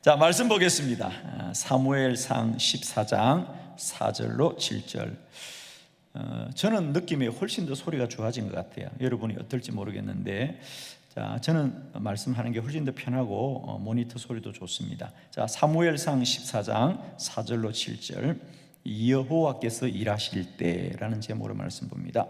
자, 말씀 보겠습니다. 사무엘상 14장 4절로 7절. 저는 느낌이 훨씬 더 소리가 좋아진 것 같아요. 여러분이 어떨지 모르겠는데, 자, 저는 말씀하는 게 훨씬 더 편하고 모니터 소리도 좋습니다. 자, 사무엘상 14장 4절로 7절. 여호와께서 일하실 때라는 제목으로 말씀 봅니다.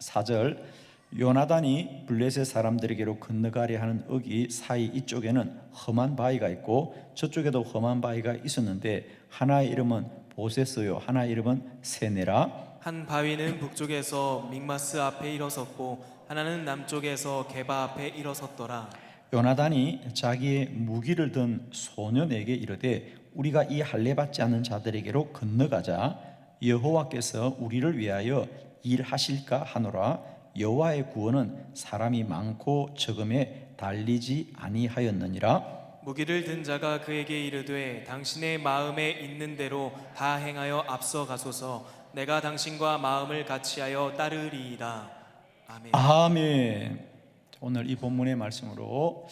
4절. 요나단이 블레셋 사람들에게로 건너가려 하는 어기 사이 이쪽에는 험한 바위가 있고 저쪽에도 험한 바위가 있었는데 하나의 이름은 보세스요 하나의 이름은 세네라. 한 바위는 북쪽에서 믹마스 앞에 일어섰고 하나는 남쪽에서 게바 앞에 일어섰더라. 요나단이 자기의 무기를 든 소년에게 이르되 우리가 이 할례 받지 않는 자들에게로 건너가자. 여호와께서 우리를 위하여 일하실까 하노라. 여호와의 구원은 사람이 많고 적음에 달리지 아니하였느니라. 무기를 든 자가 그에게 이르되 당신의 마음에 있는 대로 다 행하여 앞서 가소서. 내가 당신과 마음을 같이하여 따르리이다. 아멘. 아멘. 오늘 이 본문의 말씀으로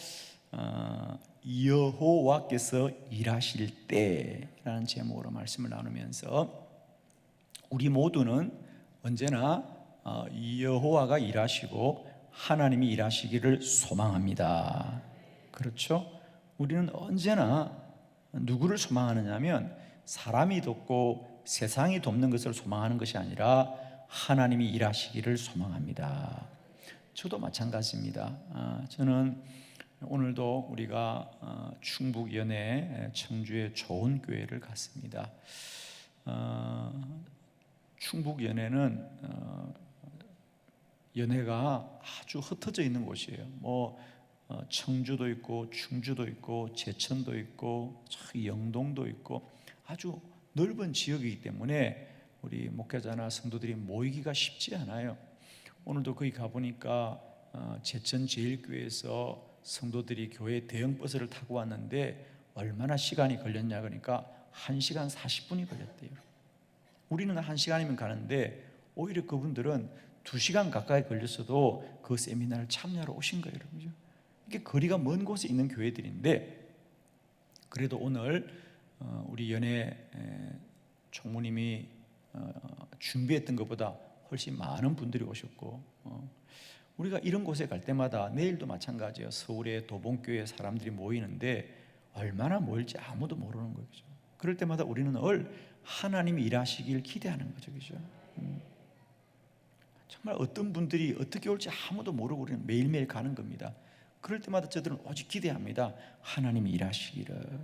여호와께서 일하실 때라는 제목으로 말씀을 나누면서 우리 모두는 언제나 여호와가 일하시고 하나님이 일하시기를 소망합니다. 그렇죠? 우리는 언제나 누구를 소망하느냐면 사람이 돕고 세상이 돕는 것을 소망하는 것이 아니라 하나님이 일하시기를 소망합니다. 저도 마찬가지입니다. 저는 오늘도 우리가 충북연해 청주의 좋은 교회를 갔습니다. 충북연해는 연해가 아주 흩어져 있는 곳이에요. 청주도 있고 충주도 있고 제천도 있고 영동도 있고 아주 넓은 지역이기 때문에 우리 목회자나 성도들이 모이기가 쉽지 않아요. 오늘도 거기 가보니까 제천 제일교회에서 성도들이 교회 대형 버스를 타고 왔는데 얼마나 시간이 걸렸냐 그러니까 1시간 40분이 걸렸대요. 우리는 1시간이면 가는데 오히려 그분들은 2시간 가까이 걸렸어도 그 세미나를 참여하러 오신 거예요. 그죠? 이게 거리가 먼 곳에 있는 교회들인데 그래도 오늘 우리 연예 총무님이 준비했던 것보다 훨씬 많은 분들이 오셨고 우리가 이런 곳에 갈 때마다 내일도 마찬가지예요. 서울의 도봉교회 사람들이 모이는데 얼마나 모일지 아무도 모르는 거죠. 그럴 때마다 우리는 하나님이 일하시길 기대하는 거죠. 그죠? 정말 어떤 분들이 어떻게 올지 아무도 모르고 우리는 매일매일 가는 겁니다. 그럴 때마다 저들은 오직 기대합니다. 하나님이 일하시기를.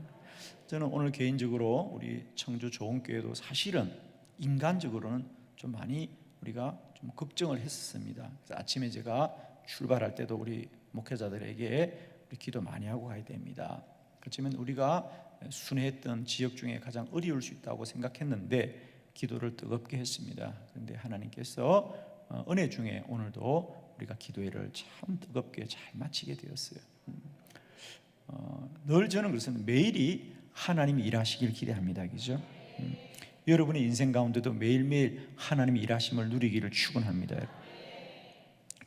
저는 오늘 개인적으로 우리 청주 좋은교회도 사실은 인간적으로는 좀 많이 우리가 좀 걱정을 했었습니다. 그래서 아침에 제가 출발할 때도 우리 목회자들에게 우리 기도 많이 하고 가야 됩니다. 그렇지만 우리가 순회했던 지역 중에 가장 어려울 수 있다고 생각했는데 기도를 뜨겁게 했습니다. 그런데 하나님께서 은혜 중에 오늘도 우리가 기도회를 참 뜨겁게 잘 마치게 되었어요. 늘 저는 그렇습니다. 매일이 하나님이 일하시길 기대합니다. 그죠? 여러분의 인생 가운데도 매일매일 하나님이 일하심을 누리기를 축원합니다.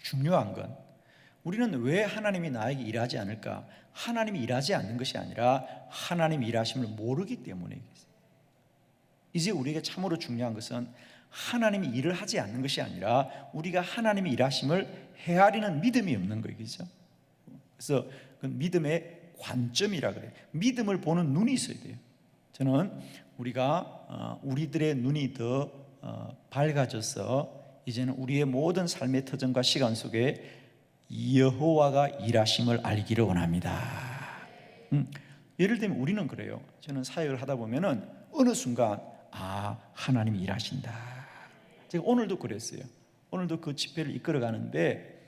중요한 건 우리는 왜 하나님이 나에게 일하지 않을까? 하나님이 일하지 않는 것이 아니라 하나님이 일하심을 모르기 때문에. 이제 우리에게 참으로 중요한 것은 하나님이 일을 하지 않는 것이 아니라 우리가 하나님이 일하심을 헤아리는 믿음이 없는 거예요. 그렇죠? 그래서 그 믿음의 관점이라 그래요. 믿음을 보는 눈이 있어야 돼요. 저는 우리들의 눈이 더 밝아져서 이제는 우리의 모든 삶의 터전과 시간 속에 여호와가 일하심을 알기를 원합니다. 예를 들면 우리는 그래요. 저는 사역을 하다 보면은 어느 순간 하나님이 일하신다. 제가 오늘도 그랬어요. 오늘도 그 집회를 이끌어 가는데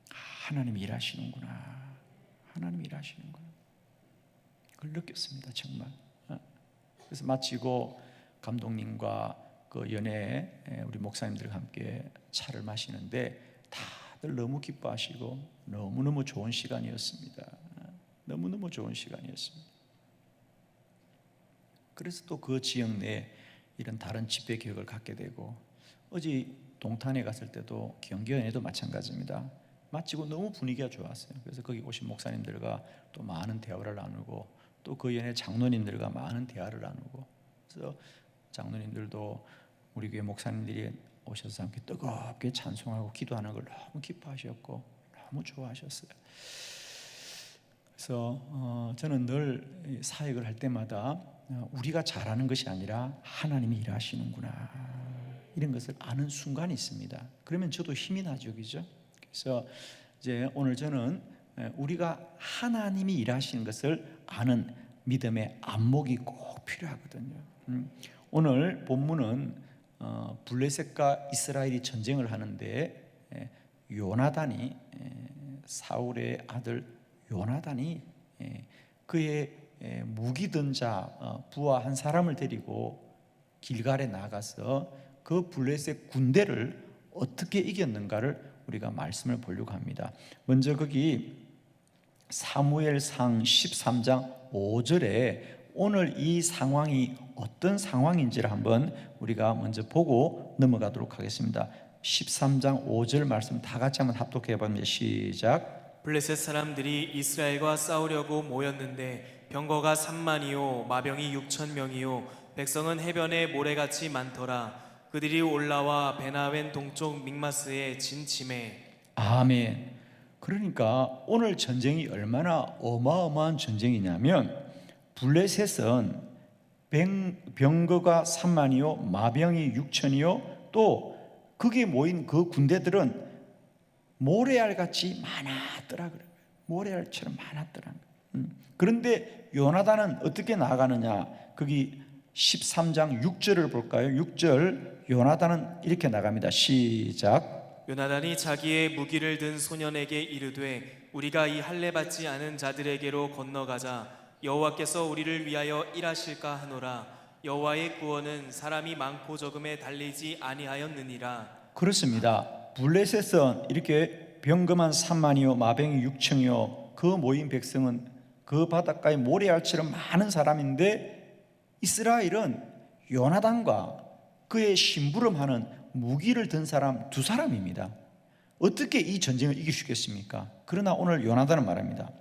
하나님이 일하시는구나. 하나님이 일하시는구나. 그걸 느꼈습니다. 정말. 그래서 마치고 감독님과 그 연예 우리 목사님들과 함께 차를 마시는데 다들 너무 기뻐하시고 너무너무 좋은 시간이었습니다. 너무너무 좋은 시간이었습니다. 그래서 또 그 지역 내에 이런 다른 집회 계획을 갖게 되고 어제 동탄에 갔을 때도 경기연에도 마찬가지입니다. 마치고 너무 분위기가 좋았어요. 그래서 거기 오신 목사님들과 또 많은 대화를 나누고 또 그 연에 장로님들과 많은 대화를 나누고, 그래서 장로님들도 우리 교회 목사님들이 오셔서 함께 뜨겁게 찬송하고 기도하는 걸 너무 기뻐하셨고 너무 좋아하셨어요. 그래서 저는 늘 사역을 할 때마다 우리가 잘하는 것이 아니라 하나님이 일하시는구나, 이런 것을 아는 순간이 있습니다. 그러면 저도 힘이 나죠, 그죠? 그래서 이제 오늘 저는 우리가 하나님이 일하시는 것을 아는 믿음의 안목이 꼭 필요하거든요. 오늘 본문은 블레셋과 이스라엘이 전쟁을 하는데 요나단이, 사울의 아들 요나단이 그의 무기든 자 부하 한 사람을 데리고 길갈에 나가서 그 블레셋 군대를 어떻게 이겼는가를 우리가 말씀을 보려고 합니다. 먼저 거기 사무엘상 13장 5절에 오늘 이 상황이 어떤 상황인지를 한번 우리가 먼저 보고 넘어가도록 하겠습니다. 13장 5절 말씀 다 같이 한번 합독해 봅니다. 시작. 블레셋 사람들이 이스라엘과 싸우려고 모였는데 병거가 3만이요 마병이 6천 명이요 백성은 해변에 모래같이 많더라. 그들이 올라와 베나웬 동쪽 믹마스에 진침해. 아멘. 그러니까 오늘 전쟁이 얼마나 어마어마한 전쟁이냐면, 블레셋은 병거가 3만이요 마병이 6천이요 또 거기에 모인 그 군대들은 모래알같이 많았더라 그래요. 모래알처럼 많았더라. 그런데 요나단은 어떻게 나가느냐? 거기 13장 6절을 볼까요? 6절 요나단은 이렇게 나갑니다. 시작. 요나단이 자기의 무기를 든 소년에게 이르되 우리가 이 할례 받지 않은 자들에게로 건너가자. 여호와께서 우리를 위하여 일하실까 하노라. 여호와의 구원은 사람이 많고 적음에 달리지 아니하였느니라. 그렇습니다. 블레셋은 이렇게 병거만 3만이요 마병이 6천이요 그 모인 백성은 그 바닷가에 모래알처럼 많은 사람인데, 이스라엘은 요나단과 그의 심부름하는 무기를 든 사람 두 사람입니다. 어떻게 이 전쟁을 이길 수 있겠습니까? 그러나 오늘 요나단은 말합니다.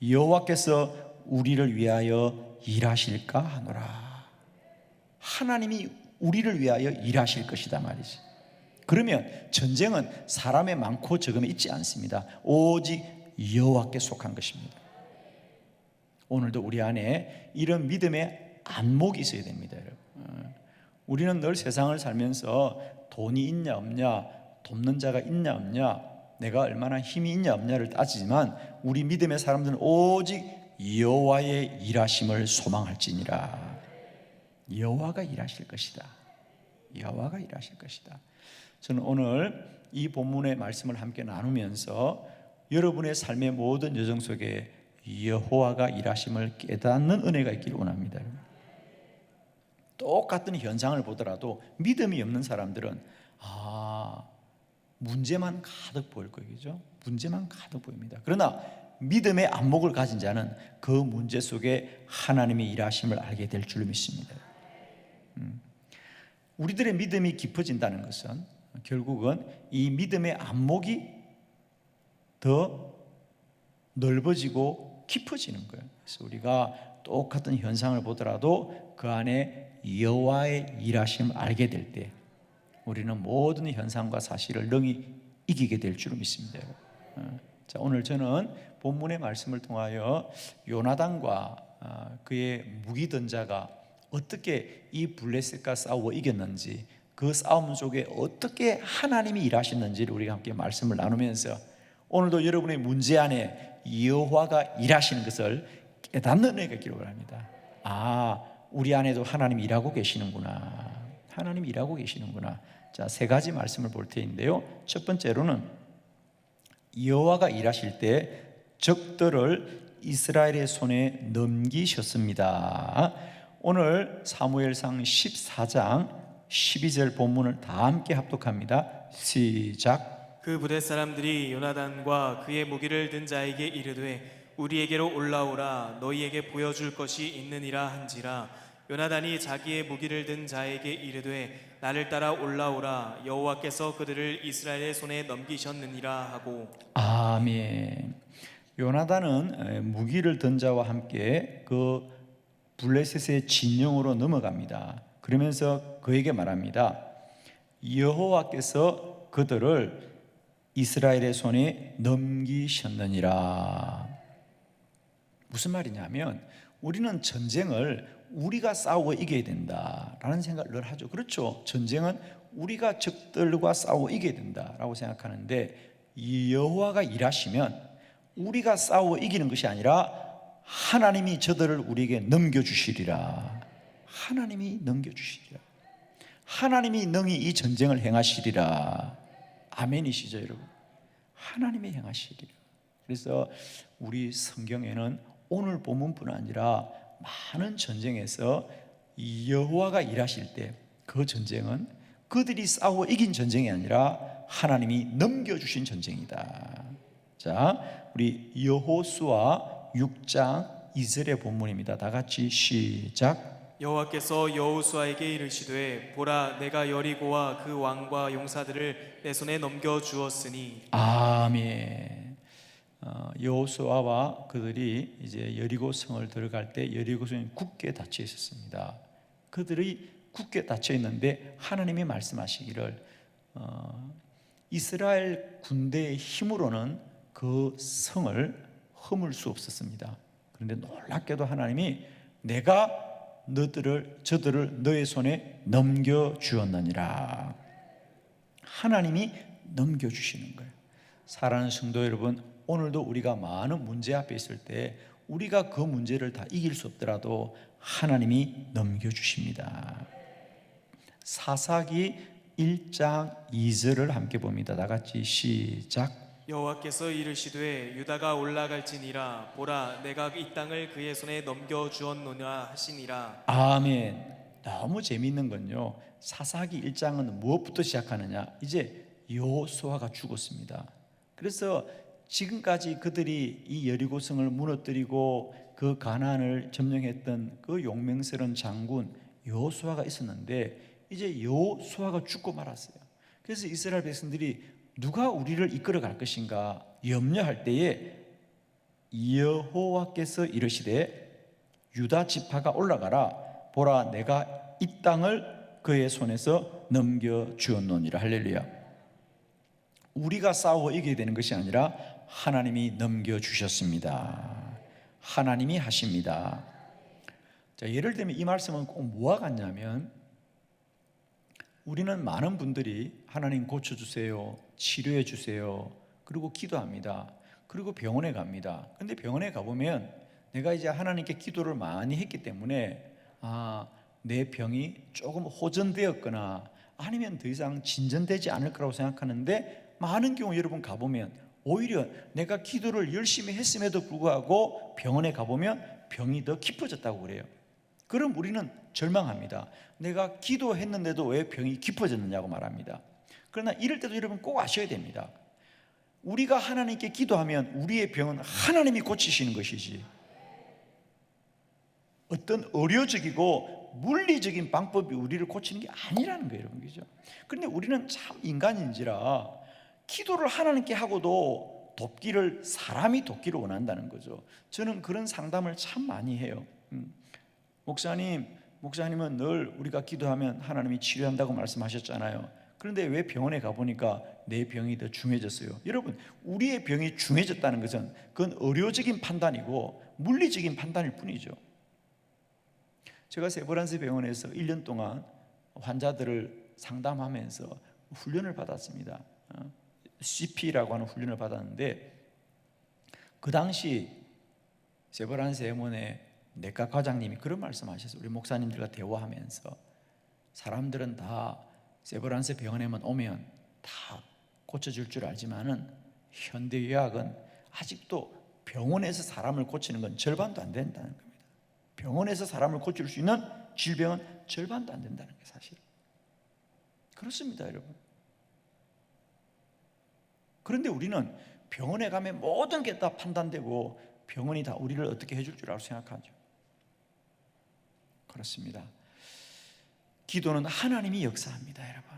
여호와께서 우리를 위하여 일하실까 하노라. 하나님이 우리를 위하여 일하실 것이다 말이지. 그러면 전쟁은 사람의 많고 적음에 있지 않습니다. 오직 여호와께 속한 것입니다. 오늘도 우리 안에 이런 믿음의 안목이 있어야 됩니다, 여러분. 우리는 늘 세상을 살면서 돈이 있냐 없냐, 돕는 자가 있냐 없냐, 내가 얼마나 힘이 있냐 없냐를 따지지만, 우리 믿음의 사람들은 오직 여호와의 일하심을 소망할지니라. 여호와가 일하실 것이다. 여호와가 일하실 것이다. 저는 오늘 이 본문의 말씀을 함께 나누면서 여러분의 삶의 모든 여정 속에 여호와가 일하심을 깨닫는 은혜가 있기를 원합니다. 똑같은 현상을 보더라도 믿음이 없는 사람들은 문제만 가득 보일 거예요, 그죠? 문제만 가득 보입니다. 그러나 믿음의 안목을 가진 자는 그 문제 속에 하나님의 일하심을 알게 될 줄 믿습니다. 우리들의 믿음이 깊어진다는 것은 결국은 이 믿음의 안목이 더 넓어지고 깊어지는 거예요. 그래서 우리가 똑같은 현상을 보더라도 그 안에 여호와의 일하심을 알게 될 때 우리는 모든 현상과 사실을 능히 이기게 될 줄 믿습니다. 자, 오늘 저는 본문의 말씀을 통하여 요나단과 그의 무기든 자가 어떻게 이 블레셋과 싸워 이겼는지, 그 싸움 속에 어떻게 하나님이 일하셨는지를 우리가 함께 말씀을 나누면서 오늘도 여러분의 문제 안에 여호와가 일하시는 것을 깨닫는 은혜가 기록을 합니다. 우리 안에도 하나님이 일하고 계시는구나. 하나님이 일하고 계시는구나. 자, 세 가지 말씀을 볼 텐데요. 첫 번째로는 여호와가 일하실 때 적들을 이스라엘의 손에 넘기셨습니다. 오늘 사무엘상 14장 12절 본문을 다 함께 합독합니다. 시작. 그 부대 사람들이 요나단과 그의 무기를 든 자에게 이르되 우리에게로 올라오라. 너희에게 보여줄 것이 있느니라 한지라. 요나단이 자기의 무기를 든 자에게 이르되 나를 따라 올라오라. 여호와께서 그들을 이스라엘의 손에 넘기셨느니라 하고. 아멘. 요나단은 무기를 든 자와 함께 그 블레셋의 진영으로 넘어갑니다. 그러면서 그에게 말합니다. 여호와께서 그들을 이스라엘의 손에 넘기셨느니라. 무슨 말이냐면 우리는 전쟁을 우리가 싸워 이겨야 된다라는 생각을 늘 하죠. 그렇죠. 전쟁은 우리가 적들과 싸워 이겨야 된다라고 생각하는데 여호와가 일하시면 우리가 싸워 이기는 것이 아니라 하나님이 저들을 우리에게 넘겨주시리라. 하나님이 넘겨주시리라. 하나님이 능히 이 전쟁을 행하시리라. 아멘이시죠, 여러분? 하나님이 행하시리라. 그래서 우리 성경에는 오늘 본문뿐 아니라 많은 전쟁에서 여호와가 일하실 때 그 전쟁은 그들이 싸워 이긴 전쟁이 아니라 하나님이 넘겨주신 전쟁이다. 자, 우리 여호수아 6장 2절의 본문입니다. 다 같이 시작. 여호와께서 여호수아에게 이르시되 보라 내가 여리고와 그 왕과 용사들을 내 손에 넘겨 주었으니. 아멘. 여호수아와 그들이 이제 여리고 성을 들어갈 때 여리고 성이 굳게 닫혀 있었습니다. 그들이 굳게 닫혀 있는데 하나님이 말씀하시기를 이스라엘 군대의 힘으로는 그 성을 허물 수 없었습니다. 그런데 놀랍게도 하나님이 내가 저들을 너의 손에 넘겨 주었느니라. 하나님이 넘겨 주시는 거예요. 사랑하는 성도 여러분, 오늘도 우리가 많은 문제 앞에 있을 때 우리가 그 문제를 다 이길 수 없더라도 하나님이 넘겨 주십니다. 사사기 1장 2절을 함께 봅니다. 다 같이 시작. 여호와께서 이르시되 유다가 올라갈지니라 보라 내가 이 땅을 그의 손에 넘겨 주었노라 하시니라. 아멘. 너무 재미있는 건요, 사사기 1장은 무엇부터 시작하느냐, 이제 여호수아가 죽었습니다. 그래서 지금까지 그들이 이 여리고성을 무너뜨리고 그 가나안을 점령했던 그 용맹스러운 장군 여호수아가 있었는데 이제 여호수아가 죽고 말았어요. 그래서 이스라엘 백성들이 누가 우리를 이끌어 갈 것인가 염려할 때에 여호와께서 이르시되 유다 지파가 올라가라. 보라 내가 이 땅을 그의 손에서 넘겨 주었노니라. 할렐루야. 우리가 싸워 이겨야 되는 것이 아니라 하나님이 넘겨 주셨습니다. 하나님이 하십니다. 자, 예를 들면 이 말씀은 꼭 뭐와 같냐면 우리는 많은 분들이 하나님 고쳐주세요, 치료해 주세요, 그리고 기도합니다. 그리고 병원에 갑니다. 근데 병원에 가보면 내가 이제 하나님께 기도를 많이 했기 때문에 내 병이 조금 호전되었거나 아니면 더 이상 진전되지 않을 거라고 생각하는데 많은 경우 여러분 가보면 오히려 내가 기도를 열심히 했음에도 불구하고 병원에 가보면 병이 더 깊어졌다고 그래요. 그럼 우리는 절망합니다. 내가 기도했는데도 왜 병이 깊어졌느냐고 말합니다. 그러나 이럴 때도 여러분 꼭 아셔야 됩니다. 우리가 하나님께 기도하면 우리의 병은 하나님이 고치시는 것이지 어떤 의료적이고 물리적인 방법이 우리를 고치는 게 아니라는 거예요, 여러분. 그죠? 그런데 우리는 참 인간인지라 기도를 하나님께 하고도 사람이 돕기를 원한다는 거죠. 저는 그런 상담을 참 많이 해요. 목사님은 늘 우리가 기도하면 하나님이 치료한다고 말씀하셨잖아요. 그런데 왜 병원에 가보니까 내 병이 더 중해졌어요? 여러분, 우리의 병이 중해졌다는 것은 그건 의료적인 판단이고 물리적인 판단일 뿐이죠. 제가 세브란스 병원에서 1년 동안 환자들을 상담하면서 훈련을 받았습니다. CP라고 하는 훈련을 받았는데 그 당시 세브란스 병원의 내과 과장님이 그런 말씀하셨어요. 우리 목사님들과 대화하면서 사람들은 다 세브란스 병원에만 오면 다 고쳐줄 줄 알지만은 현대의학은 아직도 병원에서 사람을 고치는 건 절반도 안 된다는 겁니다. 병원에서 사람을 고칠 수 있는 질병은 절반도 안 된다는 게 사실. 그렇습니다, 여러분. 그런데 우리는 병원에 가면 모든 게 다 판단되고 병원이 다 우리를 어떻게 해줄 줄 알고 생각하죠. 그렇습니다. 기도는 하나님이 역사합니다, 여러분.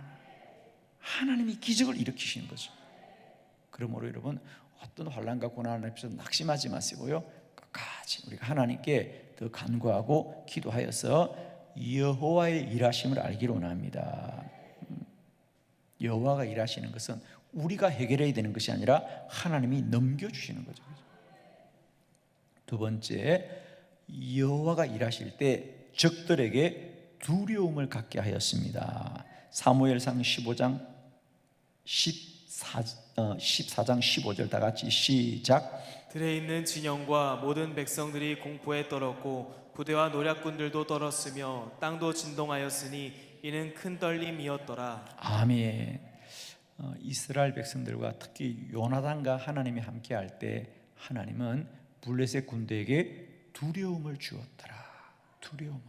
하나님이 기적을 일으키시는 거죠. 그러므로 여러분, 어떤 환난과 고난 앞에서 낙심하지 마시고요, 끝까지 우리가 하나님께 더 간구하고 기도하여서 여호와의 일하심을 알기를 원합니다. 여호와가 일하시는 것은 우리가 해결해야 되는 것이 아니라 하나님이 넘겨주시는 거죠. 두 번째, 여호와가 일하실 때 적들에게 두려움을 갖게 하였습니다. 사무엘상 15장 14장 15절 다 같이 시작. 들에 있는 진영과 모든 백성들이 공포에 떨었고 부대와 노략군들도 떨었으며 땅도 진동하였으니 이는 큰 떨림이었더라. 아멘. 이스라엘 백성들과 특히 요나단과 하나님이 함께할 때 하나님은 블레셋 군대에게 두려움을 주었더라. 두려움을.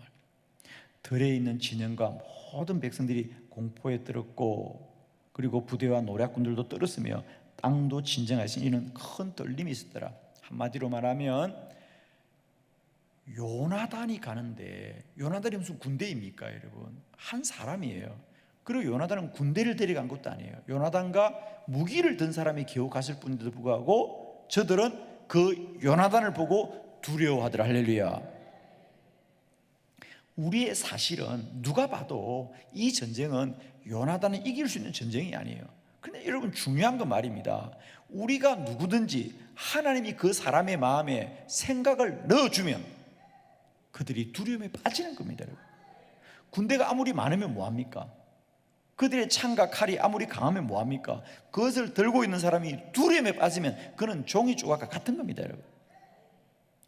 들에 있는 진영과 모든 백성들이 공포에 떨었고 그리고 부대와 노략군들도 떨었으며 땅도 진정하였으니 이는 큰 떨림이 있었더라. 한마디로 말하면 요나단이 가는데, 요나단이 무슨 군대입니까 여러분? 한 사람이에요. 그리고 요나단은 군대를 데려간 것도 아니에요. 요나단과 무기를 든 사람이 겨우 갔을 뿐인데도 불구하고 저들은 그 요나단을 보고 두려워하더라. 할렐루야. 우리의 사실은 누가 봐도 이 전쟁은 요나단을 이길 수 있는 전쟁이 아니에요. 근데 여러분 중요한 건 말입니다. 우리가 누구든지 하나님이 그 사람의 마음에 생각을 넣어주면 그들이 두려움에 빠지는 겁니다. 여러분. 군대가 아무리 많으면 뭐합니까? 그들의 창과 칼이 아무리 강하면 뭐합니까? 그것을 들고 있는 사람이 두려움에 빠지면 그는 종이 조각과 같은 겁니다. 여러분.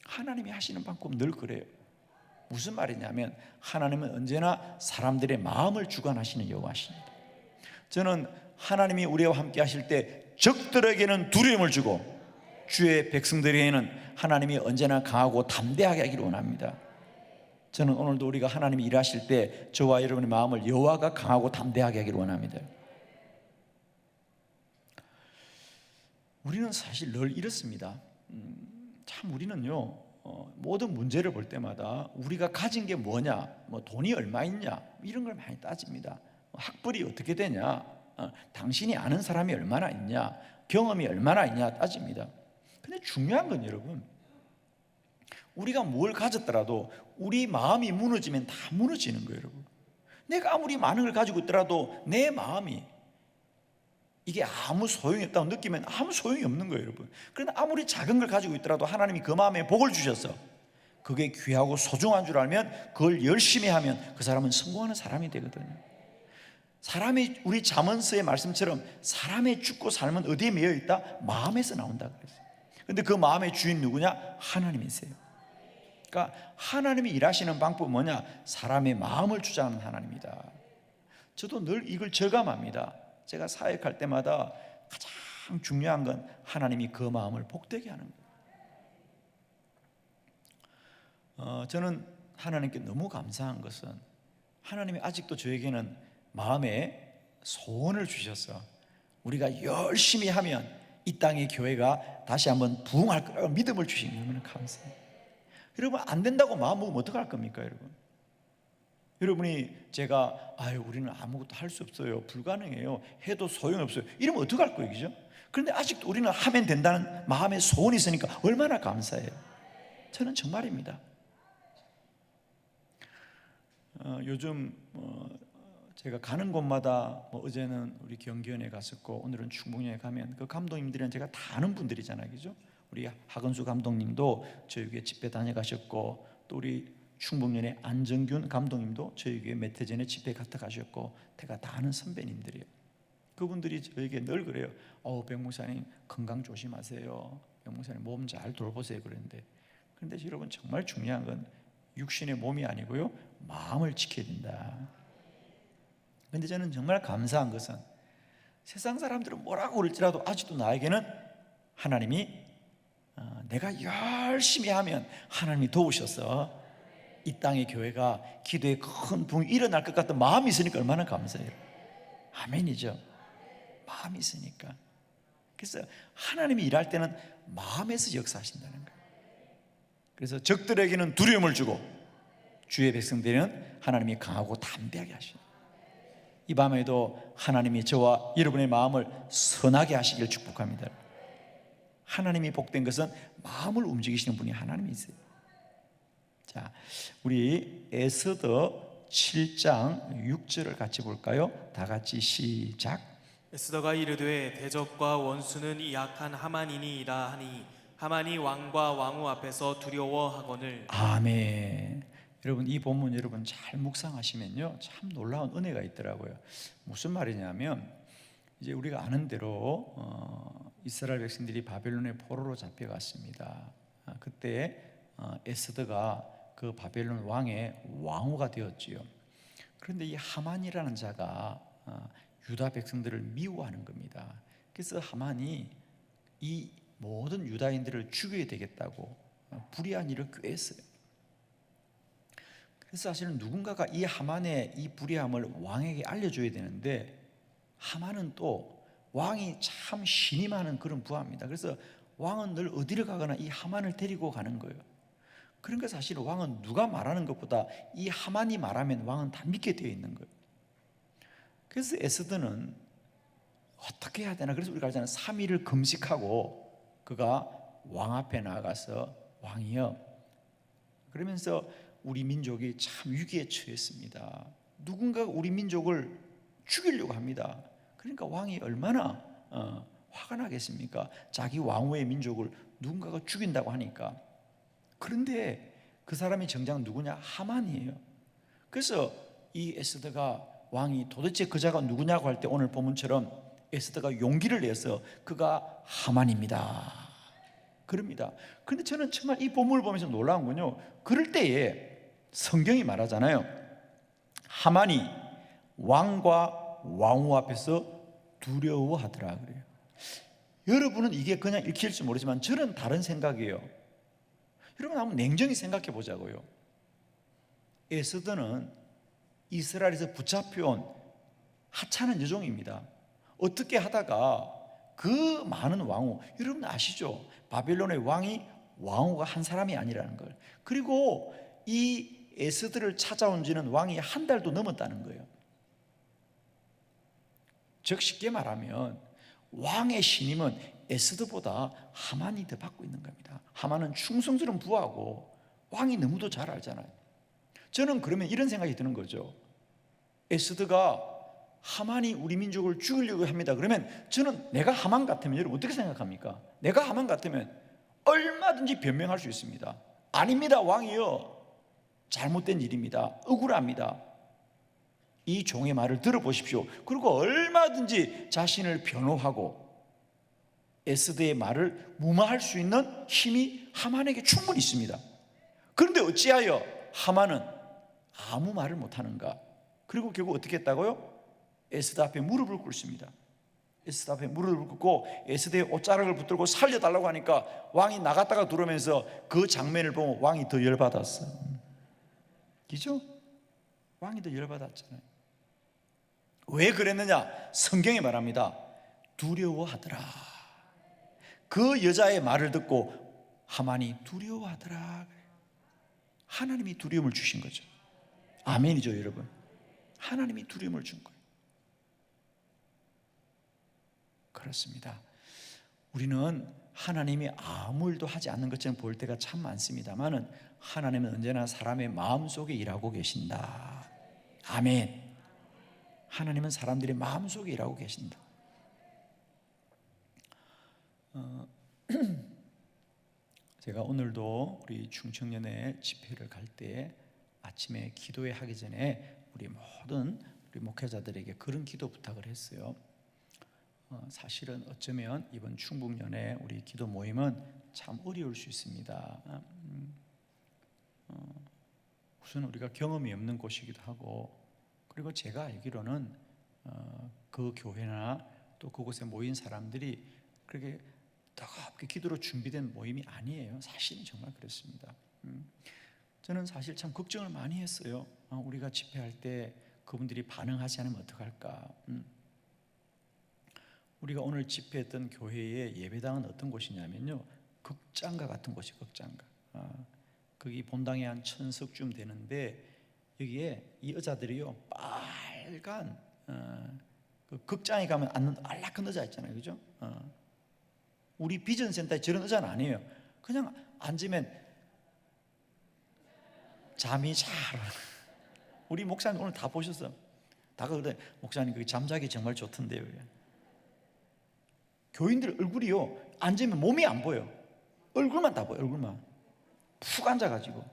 하나님이 하시는 방법 늘 그래요. 무슨 말이냐면 하나님은 언제나 사람들의 마음을 주관하시는 여호와십니다. 저는 하나님이 우리와 함께 하실 때 적들에게는 두려움을 주고 주의 백성들에게는 하나님이 언제나 강하고 담대하게 하기를 원합니다. 저는 오늘도 우리가 하나님이 일하실 때 저와 여러분의 마음을 여호와가 강하고 담대하게 하기를 원합니다. 우리는 사실 늘 이렇습니다. 참 우리는요 모든 문제를 볼 때마다 우리가 가진 게 뭐냐, 뭐 돈이 얼마 있냐 이런 걸 많이 따집니다. 학벌이 어떻게 되냐, 당신이 아는 사람이 얼마나 있냐, 경험이 얼마나 있냐 따집니다. 근데 중요한 건 여러분, 우리가 뭘 가졌더라도 우리 마음이 무너지면 다 무너지는 거예요. 여러분. 내가 아무리 많은 걸 가지고 있더라도 내 마음이 이게 아무 소용이 없다고 느끼면 아무 소용이 없는 거예요. 여러분. 그런데 아무리 작은 걸 가지고 있더라도 하나님이 그 마음에 복을 주셔서 그게 귀하고 소중한 줄 알면 그걸 열심히 하면 그 사람은 성공하는 사람이 되거든요. 사람이, 우리 잠언서의 말씀처럼 사람의 죽고 삶은 어디에 매여 있다? 마음에서 나온다 그랬어요. 그런데 그 마음의 주인 누구냐? 하나님이세요. 그러니까 하나님이 일하시는 방법은 뭐냐? 사람의 마음을 주장하는 하나님이다. 저도 늘 이걸 절감합니다. 제가 사역할 때마다 가장 중요한 건 하나님이 그 마음을 복되게 하는 거예요. 저는 하나님께 너무 감사한 것은 하나님이 아직도 저에게는 마음에 소원을 주셔서 우리가 열심히 하면 이 땅의 교회가 다시 한번 부흥할 거라고 믿음을 주신 게 얼마나 감사해요. 여러분 안 된다고 마음 먹으면 어떡할 겁니까 여러분? 여러분이 제가 우리는 아무것도 할 수 없어요, 불가능해요, 해도 소용없어요 이러면 어떡할 거예요, 그죠? 그런데 아직도 우리는 하면 된다는 마음의 소원이 있으니까 얼마나 감사해요. 저는 정말입니다. 요즘 제가 가는 곳마다 어제는 우리 경기원에 갔었고 오늘은 충북연에 가면 그 감독님들은 제가 다 아는 분들이잖아요, 그죠? 우리 하건수 감독님도 저희 교회 집회 다녀가셨고 또 우리 충북연의 안정균 감독님도 저희 교회 몇 해 전에 집회 갔다 가셨고 제가 다 아는 선배님들이에요. 그분들이 저에게 늘 그래요. 백 목사님 건강 조심하세요, 백 목사님 몸 잘 돌보세요 그랬는데, 그런데 여러분 정말 중요한 건 육신의 몸이 아니고요 마음을 지켜야 된다. 그런데 저는 정말 감사한 것은 세상 사람들은 뭐라고 그럴지라도 아직도 나에게는 하나님이 내가 열심히 하면 하나님이 도우셔서 이 땅의 교회가 기도에 큰 부흥이 일어날 것 같은 마음이 있으니까 얼마나 감사해요. 아멘이죠. 마음이 있으니까. 그래서 하나님이 일할 때는 마음에서 역사하신다는 거예요. 그래서 적들에게는 두려움을 주고 주의 백성들은 하나님이 강하고 담대하게 하시는, 이 밤에도 하나님이 저와 여러분의 마음을 선하게 하시길 축복합니다. 하나님이 복된 것은 마음을 움직이시는 분이 하나님이 있어요. 자, 우리 에스더 7장 6절을 같이 볼까요? 다 같이 시작. 에스더가 이르되 대적과 원수는 이 악한 하만이니이다 하니 하만이 왕과 왕후 앞에서 두려워하거늘. 아멘. 여러분, 이 본문 여러분 잘 묵상하시면요 참 놀라운 은혜가 있더라고요. 무슨 말이냐면 이제 우리가 아는 대로 이스라엘 백성들이 바벨론의 포로로 잡혀갔습니다. 그때 에스더가 그 바벨론 왕의 왕후가 되었지요. 그런데 이 하만이라는 자가 유다 백성들을 미워하는 겁니다. 그래서 하만이 이 모든 유다인들을 죽여야 되겠다고 불의한 일을 꾀했어요. 그래서 사실은 누군가가 이 하만의 이 불의함을 왕에게 알려줘야 되는데 하만은 또 왕이 참 신임하는 그런 부하입니다. 그래서 왕은 늘 어디를 가거나 이 하만을 데리고 가는 거예요. 그러니까 사실 왕은 누가 말하는 것보다 이 하만이 말하면 왕은 다 믿게 되어 있는 거예요. 그래서 에스더는 어떻게 해야 되나, 그래서 우리가 알잖아요. 3일을 금식하고 그가 왕 앞에 나가서 왕이여, 그러면서 우리 민족이 참 위기에 처했습니다. 누군가가 우리 민족을 죽이려고 합니다. 그러니까 왕이 얼마나 화가 나겠습니까? 자기 왕후의 민족을 누군가가 죽인다고 하니까. 그런데 그 사람이 정작 누구냐? 하만이에요. 그래서 이 에스더가 왕이 도대체 그 자가 누구냐고 할 때 오늘 본문처럼 에스더가 용기를 내서 그가 하만입니다 그럽니다. 그런데 저는 정말 이 본문을 보면서 놀라운 건요, 그럴 때에 성경이 말하잖아요. 하만이 왕과 왕후 앞에서 두려워하더라 그래요. 여러분은 이게 그냥 읽힐지 모르지만 저는 다른 생각이에요. 여러분 한번 냉정히 생각해 보자고요. 에스더는 이스라엘에서 붙잡혀온 하찮은 여종입니다. 어떻게 하다가 그 많은 왕후, 여러분 아시죠? 바벨론의 왕이 왕후가 한 사람이 아니라는 걸. 그리고 이 에스더를 찾아온 지는 왕이 한 달도 넘었다는 거예요. 즉 쉽게 말하면 왕의 신임은 에스더보다 하만이 더 받고 있는 겁니다. 하만은 충성스러운 부하고 왕이 너무도 잘 알잖아요. 저는 그러면 이런 생각이 드는 거죠. 에스더가 하만이 우리 민족을 죽이려고 합니다. 그러면 저는 내가 하만 같으면 여러분 어떻게 생각합니까? 내가 하만 같으면 얼마든지 변명할 수 있습니다. 아닙니다 왕이요, 잘못된 일입니다, 억울합니다. 이 종의 말을 들어보십시오. 그리고 얼마든지 자신을 변호하고 에스더의 말을 무마할 수 있는 힘이 하만에게 충분히 있습니다. 그런데 어찌하여 하만은 아무 말을 못하는가? 그리고 결국 어떻게 했다고요? 에스더 앞에 무릎을 꿇습니다. 에스더 앞에 무릎을 꿇고 에스더의 옷자락을 붙들고 살려달라고 하니까 왕이 나갔다가 들어오면서 그 장면을 보면 왕이 더 열받았어요. 그죠? 왕이 더 열받았잖아요. 왜 그랬느냐? 성경에 말합니다. 두려워하더라. 그 여자의 말을 듣고 하만이 두려워하더라. 하나님이 두려움을 주신 거죠. 아멘이죠 여러분. 하나님이 두려움을 준 거예요. 그렇습니다. 우리는 하나님이 아무 일도 하지 않는 것처럼 보일 때가 참 많습니다만 하나님은 언제나 사람의 마음속에 일하고 계신다. 아멘. 하나님은 사람들의 마음속에 일하고 계신다. 제가 오늘도 우리 충청년의 집회를 갈 때 아침에 기도회 하기 전에 우리 모든 우리 목회자들에게 그런 기도 부탁을 했어요. 사실은 어쩌면 이번 충북년의 우리 기도 모임은 참 어려울 수 있습니다. 우선 우리가 경험이 없는 곳이기도 하고, 그리고 제가 알기로는 그 교회나 또 그곳에 모인 사람들이 그렇게 뜨겁게 기도로 준비된 모임이 아니에요. 사실은 정말 그렇습니다. 저는 사실 참 걱정을 많이 했어요. 우리가 집회할 때 그분들이 반응하지 않으면 어떡할까. 우리가 오늘 집회했던 교회의 예배당은 어떤 곳이냐면요, 극장가 같은 곳이 극장가. 거기 본당에 한 1000석쯤 되는데 여기에 이 의자들이요 빨간 그 극장에 가면 앉는 안락한 의자 있잖아요, 그죠? 우리 비전센터에 저런 의자는 아니에요. 그냥 앉으면 잠이 잘 와요. 우리 목사님 오늘 다 보셨어. 다 그러더니 목사님 그 잠자기 정말 좋던데요. 교인들 얼굴이요, 앉으면 몸이 안 보여. 얼굴만 다 보여. 얼굴만 푹 앉아가지고.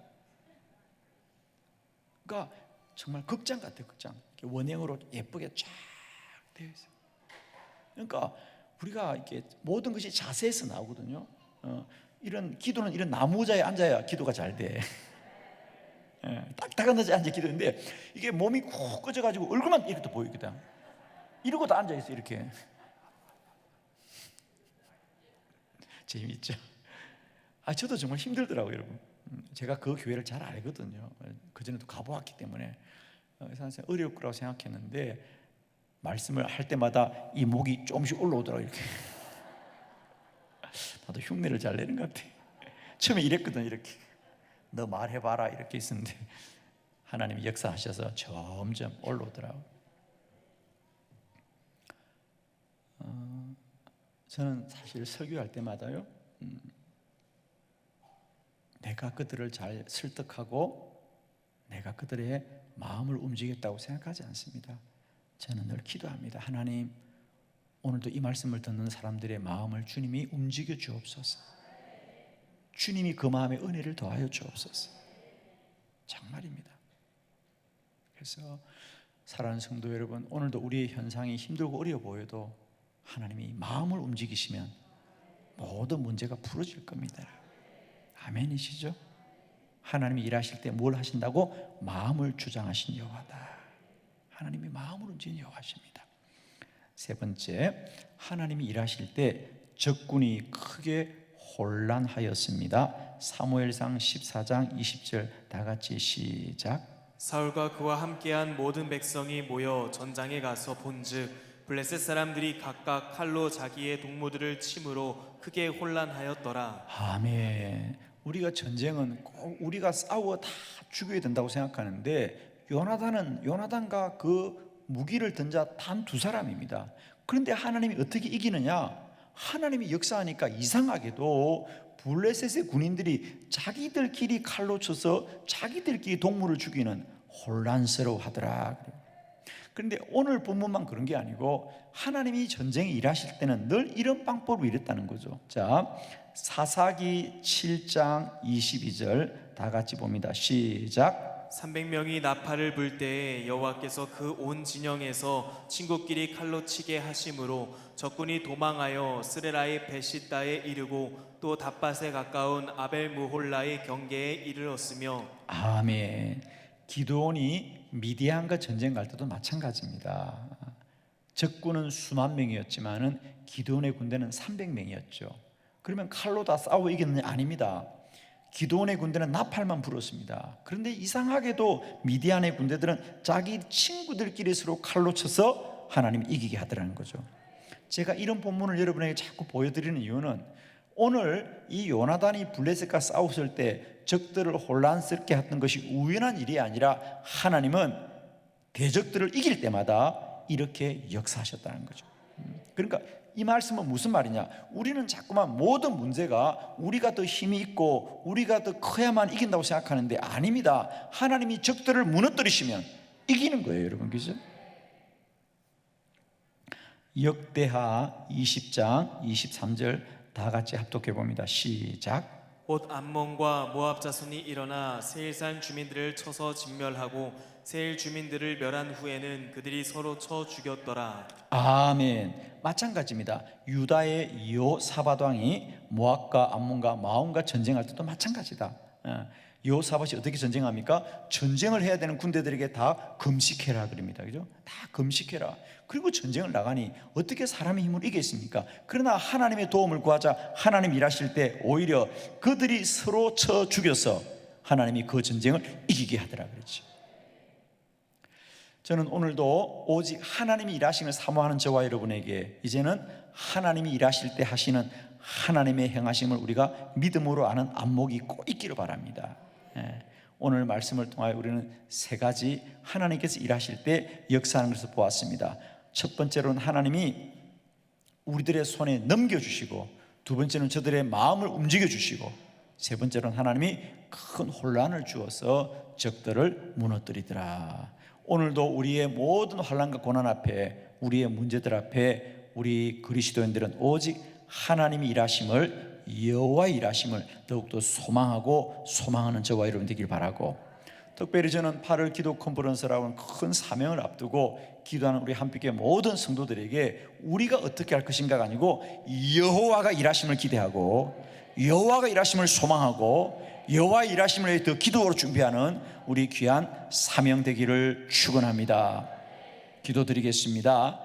그러니까 정말 극장 같아요. 극장. 원형으로 예쁘게 쫙 되어 있어요. 그러니까 우리가 이렇게 모든 것이 자세에서 나오거든요. 이런 기도는 이런 나무 의자에 앉아야 기도가 잘 돼. 딱딱한 의자에 앉아 기도했는데 이게 몸이 쿡 꺼져가지고 얼굴만 이렇게 또 보이거든. 이러고 다 앉아있어 이렇게. 재미있죠? 저도 정말 힘들더라고요, 여러분. 제가 그 교회를 잘 알거든요. 그전에도 가보았기 때문에. 그래서 어려울 거라고 생각했는데 말씀을 할 때마다 이 목이 조금씩 올라오더라고요, 이렇게. 나도 흉내를 잘 내는 것 같아. 처음에 이랬거든, 이렇게. 너 말해봐라 이렇게 있었는데 하나님이 역사하셔서 점점 올라오더라고요. 저는 사실 설교할 때마다요, 내가 그들을 잘 설득하고 내가 그들의 마음을 움직였다고 생각하지 않습니다. 저는 늘 기도합니다. 하나님, 오늘도 이 말씀을 듣는 사람들의 마음을 주님이 움직여 주옵소서. 주님이 그 마음에 은혜를 더하여 주옵소서. 정말입니다. 그래서 사랑하는 성도 여러분, 오늘도 우리의 현상이 힘들고 어려워 보여도 하나님이 마음을 움직이시면 모든 문제가 풀어질 겁니다. 아멘이시죠? 하나님이 일하실 때 뭘 하신다고? 마음을 주장하신 여호와다. 하나님이 마음을 움직이는 여호와십니다. 세 번째, 하나님이 일하실 때 적군이 크게 혼란하였습니다. 사무엘상 14장 20절 다 같이 시작. 사울과 그와 함께한 모든 백성이 모여 전장에 가서 본즉 블레셋 사람들이 각각 칼로 자기의 동무들을 침으로 크게 혼란하였더라. 아멘. 우리가 전쟁은 꼭 우리가 싸워 다 죽여야 된다고 생각하는데 요나단과 그 무기를 든 자 단 두 사람입니다. 그런데 하나님이 어떻게 이기느냐? 하나님이 역사하니까 이상하게도 블레셋의 군인들이 자기들끼리 칼로 쳐서 자기들끼리 동물을 죽이는 혼란스러워 하더라. 그런데 오늘 본문만 그런 게 아니고 하나님이 전쟁에 일하실 때는 늘 이런 방법으로 일했다는 거죠. 자, 사사기 7장 22절 다 같이 봅니다. 시작. 300명이 나팔을 불 때에 여호와께서 그 온 진영에서 친구끼리 칼로 치게 하심으로 적군이 도망하여 스레라의 베시다에 이르고 또 답밭에 가까운 아벨무홀라의 경계에 이르렀으며. 아멘. 기드온이 미디안과 전쟁 갈 때도 마찬가지입니다. 적군은 수만 명이었지만은 기드온의 군대는 300명이었죠. 그러면 칼로 다 싸워 이겼느냐? 아닙니다. 기드온의 군대는 나팔만 불었습니다. 그런데 이상하게도 미디안의 군대들은 자기 친구들끼리 서로 칼로 쳐서 하나님이 이기게 하더라는 거죠. 제가 이런 본문을 여러분에게 자꾸 보여드리는 이유는 오늘 이 요나단이 블레셋과 싸웠을 때 적들을 혼란스럽게 했던 것이 우연한 일이 아니라 하나님은 대적들을 이길 때마다 이렇게 역사하셨다는 거죠. 그러니까 이 말씀은 무슨 말이냐? 우리는 자꾸만 모든 문제가 우리가 더 힘이 있고 우리가 더 커야만 이긴다고 생각하는데 아닙니다. 하나님이 적들을 무너뜨리시면 이기는 거예요, 여러분. 그죠? 역대하 20장 23절 다 같이 합독해 봅니다. 시작. 곧 암몬과 모압 자손이 일어나 세일산 주민들을 쳐서 진멸하고 세일 주민들을 멸한 후에는 그들이 서로 쳐 죽였더라. 아멘. 마찬가지입니다. 유다의 여호사밧 왕이 모압과 암몬과 마온과 전쟁할 때도 마찬가지다. 여호사밧이 어떻게 전쟁합니까? 전쟁을 해야 되는 군대들에게 다 금식해라 그럽니다. 그죠? 다 금식해라. 그리고 전쟁을 나가니 어떻게 사람의 힘으로 이기겠습니까? 그러나 하나님의 도움을 구하자 하나님 일하실 때 오히려 그들이 서로 쳐 죽여서 하나님이 그 전쟁을 이기게 하더라 그랬죠. 저는 오늘도 오직 하나님이 일하시는 걸 사모하는 저와 여러분에게 이제는 하나님이 일하실 때 하시는 하나님의 행하심을 우리가 믿음으로 아는 안목이 꼭 있기를 바랍니다. 오늘 말씀을 통하여 우리는 세 가지 하나님께서 일하실 때 역사하는 것을 보았습니다. 첫 번째로는 하나님이 우리들의 손에 넘겨주시고 두 번째는 저들의 마음을 움직여 주시고, 세 번째로는 하나님이 큰 혼란을 주어서 적들을 무너뜨리더라. 오늘도 우리의 모든 환난과 고난 앞에, 우리의 문제들 앞에 우리 그리스도인들은 오직 하나님이 일하심을, 여호와의 일하심을 더욱더 소망하고 소망하는 저와 여러분 되길 바라고, 특별히 저는 8월 기도 컨퍼런스라고 하는 큰 사명을 앞두고 기도하는 우리 한빛교회 모든 성도들에게 우리가 어떻게 할 것인가가 아니고 여호와가 일하심을 기대하고 여호와가 일하심을 소망하고 여호와의 일하심을 위해 더 기도로 준비하는 우리 귀한 사명 되기를 축원합니다. 기도드리겠습니다.